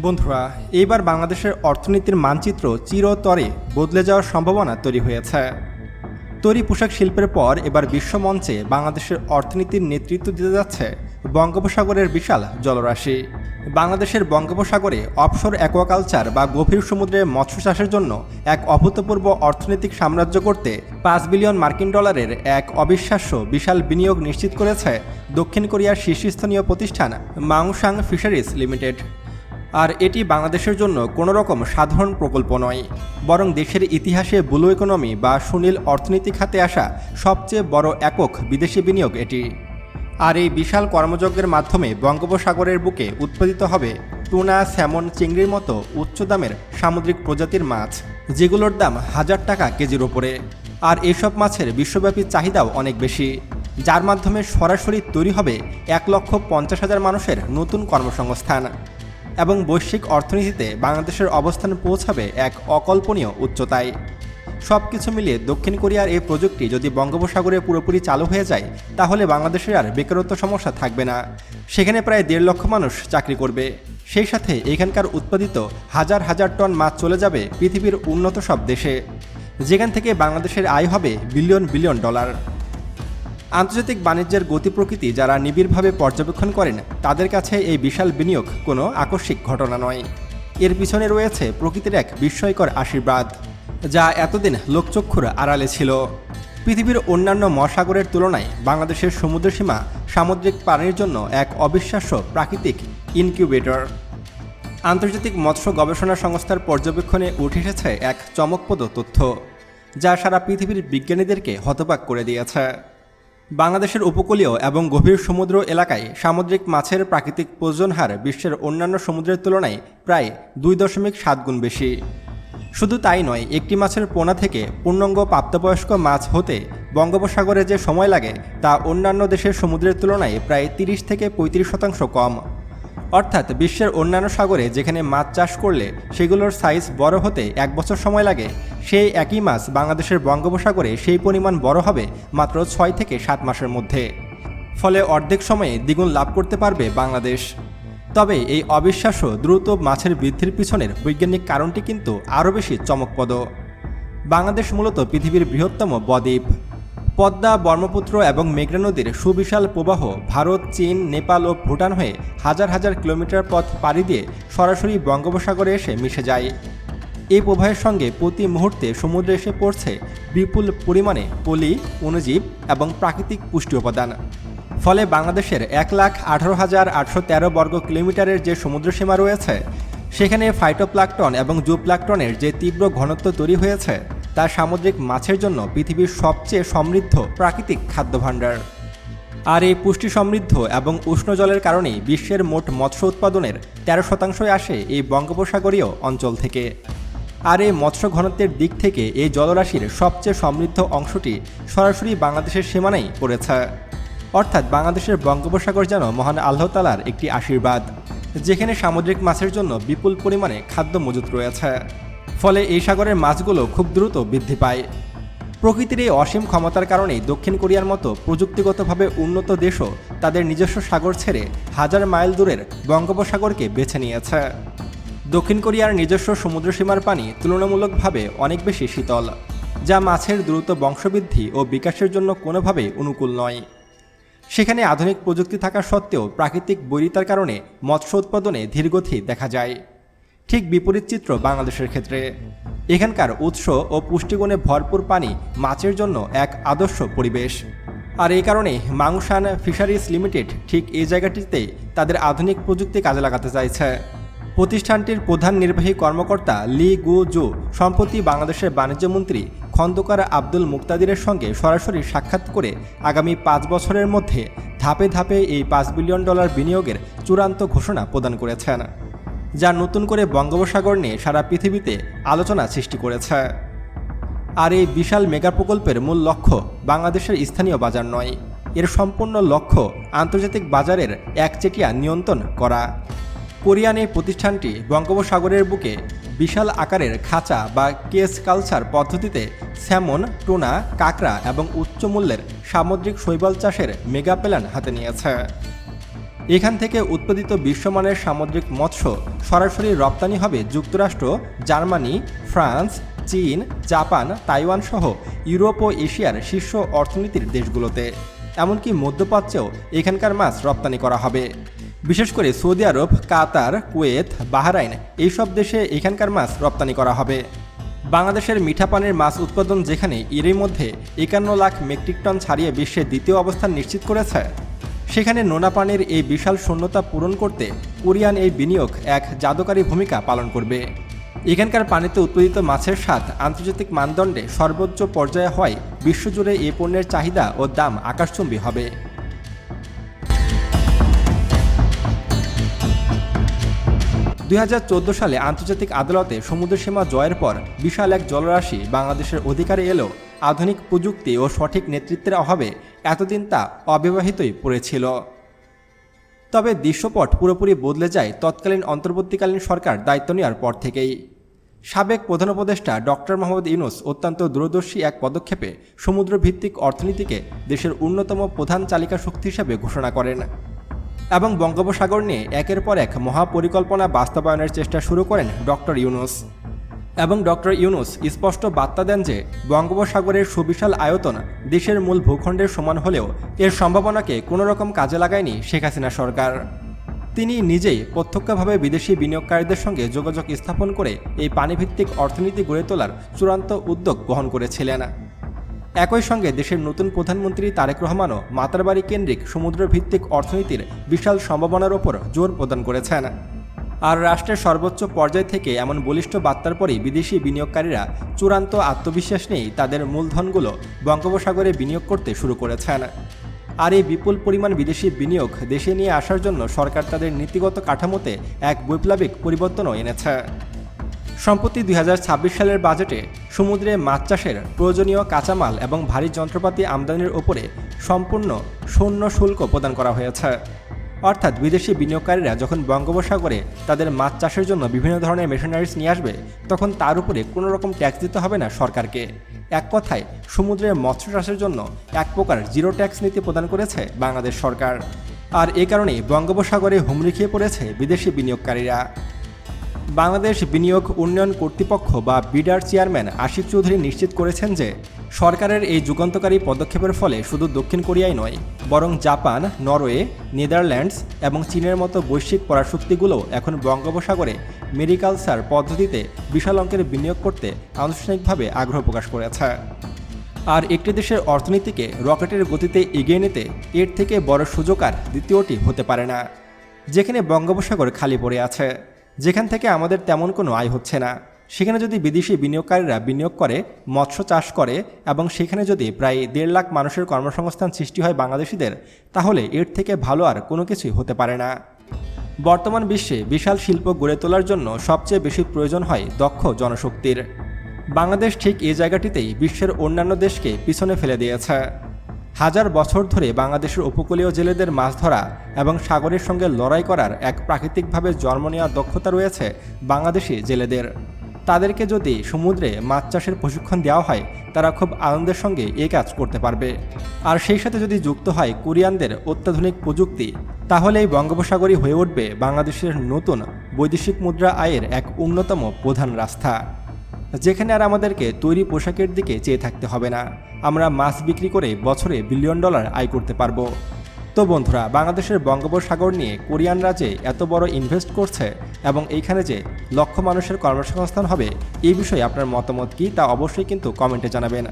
বন্ধুরা, এইবার বাংলাদেশের অর্থনীতির মানচিত্র চিরতরে বদলে যাওয়ার সম্ভাবনা তৈরি হয়েছে। তৈরি পোশাক শিল্পের পর এবার বিশ্বমঞ্চে বাংলাদেশের অর্থনীতির নেতৃত্ব দিতে যাচ্ছে বঙ্গোপসাগরের বিশাল জলরাশি। বাংলাদেশের বঙ্গোপসাগরে অফশোর অ্যাকোয়াকালচার বা গভীর সমুদ্রে মৎস্য চাষের জন্য এক অভূতপূর্ব অর্থনৈতিক সাম্রাজ্য করতে $5 বিলিয়ন এক অবিশ্বাস্য বিশাল বিনিয়োগ নিশ্চিত করেছে দক্ষিণ কোরিয়ার শীর্ষস্থানীয় প্রতিষ্ঠান মাংসাং ফিশারিজ লিমিটেড। আর এটি বাংলাদেশের জন্য কোনো রকম সাধারণ প্রকল্প নয়, বরং দেশের ইতিহাসে ব্লু ইকোনমি বা সুনীল অর্থনীতি খাতে আসা সবচেয়ে বড় একক বিদেশি বিনিয়োগ এটি। আর এই বিশাল কর্মযজ্ঞের মাধ্যমে বঙ্গোপসাগরের বুকে উৎপাদিত হবে টুনা, স্যামন, চিংড়ির মতো উচ্চ দামের সামুদ্রিক প্রজাতির মাছ, যেগুলোর দাম $1000 কেজির ওপরে। আর এইসব মাছের বিশ্বব্যাপী চাহিদাও অনেক বেশি, যার মাধ্যমে সরাসরি তৈরি হবে 1,50,000 মানুষের নতুন কর্মসংস্থান এবং বৈশ্বিক অর্থনীতিতে বাংলাদেশের অবস্থান পৌঁছাবে এক অকল্পনীয় উচ্চতায়। সব কিছু মিলিয়ে দক্ষিণ কোরিয়ার এই প্রযুক্তি যদি বঙ্গোপসাগরে পুরোপুরি চালু হয়ে যায়, তাহলে বাংলাদেশের আর বেকারত্ব সমস্যা থাকবে না। সেখানে প্রায় 1.5 লক্ষ মানুষ চাকরি করবে। সেই সাথে এখানকার উৎপাদিত হাজার হাজার টন মাছ চলে যাবে পৃথিবীর উন্নত সব দেশে, যেখান থেকে বাংলাদেশের আয় হবে বিলিয়ন বিলিয়ন ডলার। আন্তর্জাতিক বাণিজ্যের গতি প্রকৃতি যারা নিবিড়ভাবে পর্যবেক্ষণ করেন, তাদের কাছে এই বিশাল বিনিয়োগ কোনো আকস্মিক ঘটনা নয়। এর পিছনে রয়েছে প্রকৃতির এক বিস্ময়কর আশীর্বাদ, যা এতদিন লোকচক্ষুর আড়ালে ছিল। পৃথিবীর অন্যান্য মহাসাগরের তুলনায় বাংলাদেশের সমুদ্রসীমা সামুদ্রিক প্রাণীর জন্য এক অবিশ্বাস্য প্রাকৃতিক ইনকিউবেটর। আন্তর্জাতিক মৎস্য গবেষণা সংস্থার পর্যবেক্ষণে উঠে এসেছে এক চমকপ্রদ তথ্য, যা সারা পৃথিবীর বিজ্ঞানীদেরকে হতবাক করে দিয়েছে। বাংলাদেশের উপকূলীয় এবং গভীর সমুদ্র এলাকায় সামুদ্রিক মাছের প্রাকৃতিক প্রজনন হার বিশ্বের অন্যান্য সমুদ্রের তুলনায় প্রায় 2.7 গুণ বেশি। শুধু তাই নয়, একটি মাছের পোনা থেকে পূর্ণাঙ্গ প্রাপ্তবয়স্ক মাছ হতে বঙ্গোপসাগরে যে সময় লাগে, তা অন্যান্য দেশের সমুদ্রের তুলনায় প্রায় 30 থেকে 35% কম। অর্থাৎ বিশ্বের অন্যান্য সাগরে যেখানে মাছ চাষ করলে সেগুলোর সাইজ বড় হতে 1 বছর সময় লাগে, সেই একই মাছ বাংলাদেশের বঙ্গোপসাগরে সেই পরিমাণ বড় হবে মাত্র 6 থেকে 7 মাসের মধ্যে। ফলে অর্ধেক সময়ে দ্বিগুণ লাভ করতে পারবে বাংলাদেশ। তবে এই অবিশ্বাস্য দ্রুত মাছের বৃদ্ধির পিছনের বৈজ্ঞানিক কারণটি কিন্তু আরও বেশি চমকপ্রদ। বাংলাদেশ মূলত পৃথিবীর বৃহত্তম বদ্বীপ। পদ্মা, ব্রহ্মপুত্র এবং মেঘনা নদীর সুবিশাল প্রবাহ ভারত, চীন, নেপাল ও ভুটান হয়ে হাজার হাজার কিলোমিটার পথ পাড়ি দিয়ে সরাসরি বঙ্গোপসাগরে এসে মিশে যায়। এই প্রবাহের সঙ্গে প্রতি মুহূর্তে সমুদ্রে এসে পড়ছে বিপুল পরিমাণে পলি, অণুজীব এবং প্রাকৃতিক পুষ্টি উপাদান। ফলে বাংলাদেশের 1,18,813 বর্গ কিলোমিটারের যে সমুদ্রসীমা রয়েছে, সেখানে ফাইটোপ্লাঙ্কটন এবং জুপ্লাঙ্কটনের যে তীব্র ঘনত্ব তৈরি হয়েছে, তা সামুদ্রিক মাছের জন্য পৃথিবীর সবচেয়ে সমৃদ্ধ প্রাকৃতিক খাদ্যভাণ্ডার। আর এই পুষ্টি সমৃদ্ধ এবং উষ্ণ জলের কারণেই বিশ্বের মোট মৎস্য উৎপাদনের 13% আসে এই বঙ্গোপসাগরীয় অঞ্চল থেকে। আর এই মৎস্য ঘনত্বের দিক থেকে এই জলরাশির সবচেয়ে সমৃদ্ধ অংশটি সরাসরি বাংলাদেশের সীমানায় পড়েছে। অর্থাৎ বাংলাদেশের বঙ্গোপসাগর যেন মহান আল্লাহ তাআলার একটি আশীর্বাদ, যেখানে সামুদ্রিক মাছের জন্য বিপুল পরিমাণে খাদ্য মজুত রয়েছে। ফলে এই সাগরের মাছগুলো খুব দ্রুত বৃদ্ধি পায়। প্রকৃতির এই অসীম ক্ষমতার কারণেই দক্ষিণ কোরিয়ার মতো প্রযুক্তিগতভাবে উন্নত দেশও তাদের নিজস্ব সাগর ছেড়ে হাজার মাইল দূরের বঙ্গোপসাগরকে বেছে নিয়েছে। দক্ষিণ কোরিয়ার নিজস্ব সমুদ্রসীমার পানি তুলনামূলকভাবে অনেক বেশি শীতল, যা মাছের দ্রুত বংশবৃদ্ধি ও বিকাশের জন্য কোনোভাবেই অনুকূল নয়। সেখানে আধুনিক প্রযুক্তি থাকা সত্ত্বেও প্রাকৃতিক বৈরিতার কারণে মৎস্য উৎপাদনে ধীরগতি দেখা যায়। ঠিক বিপরীত চিত্র বাংলাদেশের ক্ষেত্রে। এখানকার উৎস ও পুষ্টিগুণে ভরপুর পানি মাছের জন্য এক আদর্শ পরিবেশ। আর এই কারণে মাংসান ফিশারিজ লিমিটেড ঠিক এই জায়গাটিতে তাদের আধুনিক প্রযুক্তি কাজে লাগাতে চাইছে। প্রতিষ্ঠানটির প্রধান নির্বাহী কর্মকর্তা লি গু জু সম্প্রতি বাংলাদেশের বাণিজ্যমন্ত্রী খন্দকার আব্দুল মুক্তাদিরের সঙ্গে সরাসরি সাক্ষাৎ করে আগামী 5 বছরের মধ্যে ধাপে ধাপে এই $5 বিলিয়ন বিনিয়োগের চূড়ান্ত ঘোষণা প্রদান করেছেন, যা নতুন করে বঙ্গোপসাগর নিয়ে সারা পৃথিবীতে আলোচনা সৃষ্টি করেছে। আর এই বিশাল মেগা প্রকল্পের মূল লক্ষ্য বাংলাদেশের স্থানীয় বাজার নয়, এর সম্পূর্ণ লক্ষ্য আন্তর্জাতিক বাজারের একচেটিয়া নিয়ন্ত্রণ করা। কোরিয়ান এই প্রতিষ্ঠানটি বঙ্গোপসাগরের বুকে বিশাল আকারের খাঁচা বা কেস কালচার পদ্ধতিতে স্যামন, টুনা, কাঁকড়া এবং উচ্চ মূল্যের সামুদ্রিক শৈবাল চাষের মেগা প্ল্যান হাতে নিয়েছে। এখান থেকে উৎপাদিত বিশ্বমানের সামুদ্রিক মৎস্য সরাসরি রপ্তানি হবে যুক্তরাষ্ট্র, জার্মানি, ফ্রান্স, চীন, জাপান, তাইওয়ান সহ ইউরোপ ও এশিয়ার শীর্ষ অর্থনীতির দেশগুলোতে। এমনকি মধ্যপ্রাচ্যেও এখানকার মাছ রপ্তানি করা হবে। বিশেষ করে সৌদি আরব, কাতার, কুয়েত, বাহরাইন এইসব দেশে এখানকার মাছ রপ্তানি করা হবে। বাংলাদেশের মিঠা পানির মাছ উৎপাদন যেখানে এরই মধ্যে 51 লাখ মেট্রিক টন ছাড়িয়ে বিশ্বে দ্বিতীয় অবস্থান নিশ্চিত করেছে, সেখানে নোনা পানির এই বিশাল শূন্যতা পূরণ করতে কোরিয়ান এই বিনিয়োগ এক জাদুকারী ভূমিকা পালন করবে। এখানকার পানিতে উৎপাদিত মাছের স্বাদ আন্তর্জাতিক মানদণ্ডে সর্বোচ্চ পর্যায়ে হয় বিশ্বজুড়ে এই পণ্যের চাহিদা ও দাম আকাশচুম্বী হবে। 2014 সালে আন্তর্জাতিক আদালতে সমুদ্রসীমা জয়ের পর বিশাল এক জলরাশি বাংলাদেশের অধিকারে এলেও আধুনিক প্রযুক্তি ও সঠিক নেতৃত্বের অভাবে এতদিন তা অব্যবহৃতই পড়েছিল। তবে দৃশ্যপট পুরোপুরি বদলে যায় তৎকালীন অন্তর্বর্তীকালীন সরকার দায়িত্ব নেওয়ার পর থেকেই। সাবেক প্রধান উপদেষ্টা ডক্টর মোহাম্মদ ইউনূস অত্যন্ত দূরদর্শী এক পদক্ষেপে সমুদ্রভিত্তিক অর্থনীতিকে দেশের অন্যতম প্রধান চালিকা শক্তি হিসেবে ঘোষণা করেন এবং বঙ্গোপসাগর নিয়ে একের পর এক মহাপরিকল্পনা বাস্তবায়নের চেষ্টা শুরু করেন ডক্টর ইউনূস। এবং ডক্টর ইউনূস স্পষ্ট বার্তা দেন যে বঙ্গোপসাগরের সুবিশাল আয়তন দেশের মূল ভূখণ্ডের সমান হলেও এর সম্ভাবনাকে কোনো রকম কাজে লাগায়নি শেখ হাসিনা সরকার। তিনি নিজেই প্রত্যক্ষভাবে বিদেশি বিনিয়োগকারীদের সঙ্গে যোগাযোগ স্থাপন করে এই পানিভিত্তিক অর্থনীতি গড়ে তোলার চূড়ান্ত উদ্যোগ গ্রহণ করেছিলেন। একই সঙ্গে দেশের নতুন প্রধানমন্ত্রী তারেক রহমানও মাতারবাড়ি কেন্দ্রিক সমুদ্রভিত্তিক অর্থনীতির বিশাল সম্ভাবনার ওপর জোর প্রদান করেছেন। আর রাষ্ট্রের সর্বোচ্চ পর্যায় থেকে এমন বলিষ্ঠ বার্তার পরই বিদেশি বিনিয়োগকারীরা চূড়ান্ত আত্মবিশ্বাস নিয়েই তাদের মূলধনগুলো বঙ্গোপসাগরে বিনিয়োগ করতে শুরু করেছেন। আর এই বিপুল পরিমাণ বিদেশি বিনিয়োগ দেশে নিয়ে আসার জন্য সরকার তাদের নীতিগত কাঠামোতে এক বৈপ্লবিক পরিবর্তনও এনেছে। সম্প্রতি 2026 সালের বাজেটে সমুদ্রে মাছ চাষের প্রয়োজনীয় কাঁচামাল এবং ভারী যন্ত্রপাতি আমদানির ওপরে সম্পূর্ণ শূন্য শুল্ক প্রদান করা হয়েছে। অর্থাৎ বিদেশি বিনিয়োগকারীরা যখন বঙ্গোপসাগরে তাদের মাছ চাষের জন্য বিভিন্ন ধরনের মেশিনারিজ নিয়ে আসবে, তখন তার উপরে কোনো রকম ট্যাক্স দিতে হবে না সরকারকে। এক কথায় সমুদ্রের মৎস্য চাষের জন্য এক প্রকার জিরো ট্যাক্স নীতি প্রদান করেছে বাংলাদেশ সরকার। আর এ কারণেই বঙ্গোপসাগরে হুমড়ি খেয়ে পড়েছে বিদেশি বিনিয়োগকারীরা। বাংলাদেশ বিনিয়োগ উন্নয়ন কর্তৃপক্ষ বা বিডার চেয়ারম্যান আশিক চৌধুরী নিশ্চিত করেছেন যে সরকারের এই যুগান্তকারী পদক্ষেপের ফলে শুধু দক্ষিণ কোরিয়াই নয়, বরং জাপান, নরওয়ে, নেদারল্যান্ডস এবং চীনের মতো বৈশ্বিক পরাশক্তিগুলোও এখন বঙ্গোপসাগরে মেরিকালচার পদ্ধতিতে বিশাল অঙ্কের বিনিয়োগ করতে আনুষ্ঠানিকভাবে আগ্রহ প্রকাশ করেছে। আর একটি দেশের অর্থনীতিকে রকেটের গতিতে এগিয়ে নিতে এর থেকে বড় সুযোগ আর দ্বিতীয়টি হতে পারে না। যেখানে বঙ্গোপসাগর খালি পড়ে আছে, যেখান থেকে আমাদের তেমন কোনো আয় হচ্ছে না, সেখানে যদি বিদেশি বিনিয়োগকারীরা বিনিয়োগ করে, মৎস্য চাষ করে এবং সেখানে যদি প্রায় 1.5 লাখ মানুষের কর্মসংস্থান সৃষ্টি হয় বাংলাদেশিদের, তাহলে এর থেকে ভালো আর কোনো কিছুই হতে পারে না। বর্তমান বিশ্বে বিশাল শিল্প গড়ে তোলার জন্য সবচেয়ে বেশি প্রয়োজন হয় দক্ষ জনশক্তির। বাংলাদেশ ঠিক এই জায়গাটিতেই বিশ্বের অন্যান্য দেশকে পিছনে ফেলে দিয়েছে। হাজার বছর ধরে বাংলাদেশের উপকূলীয় জেলেদের মাছ ধরা এবং সাগরের সঙ্গে লড়াই করার এক প্রাকৃতিকভাবে জন্ম নেওয়ার দক্ষতা রয়েছে বাংলাদেশি জেলেদের। তাদেরকে যদি সমুদ্রে মাছ চাষের প্রশিক্ষণ দেওয়া হয়, তারা খুব আনন্দের সঙ্গে এই কাজ করতে পারবে। আর সেই সাথে যদি যুক্ত হয় কোরিয়ানদের অত্যাধুনিক প্রযুক্তি, তাহলে এই বঙ্গোপসাগরই হয়ে উঠবে বাংলাদেশের নতুন বৈদেশিক মুদ্রা আয়ের এক অন্যতম প্রধান রাস্তা, যেখানে আর আমাদেরকে তৈরি পোশাকের দিকে চেয়ে থাকতে হবে না। আমরা মাছ বিক্রি করে বছরে $1 বিলিয়ন আয় করতে পারবো। তো বন্ধুরা, বাংলাদেশের বঙ্গোপসাগর নিয়ে কোরিয়ানরা যে এত বড় ইনভেস্ট করছে এবং এইখানে যে লক্ষ মানুষের কর্মসংস্থান হবে, এই বিষয়ে আপনার মতামত কী তা অবশ্যই কিন্তু কমেন্টে জানাবেন।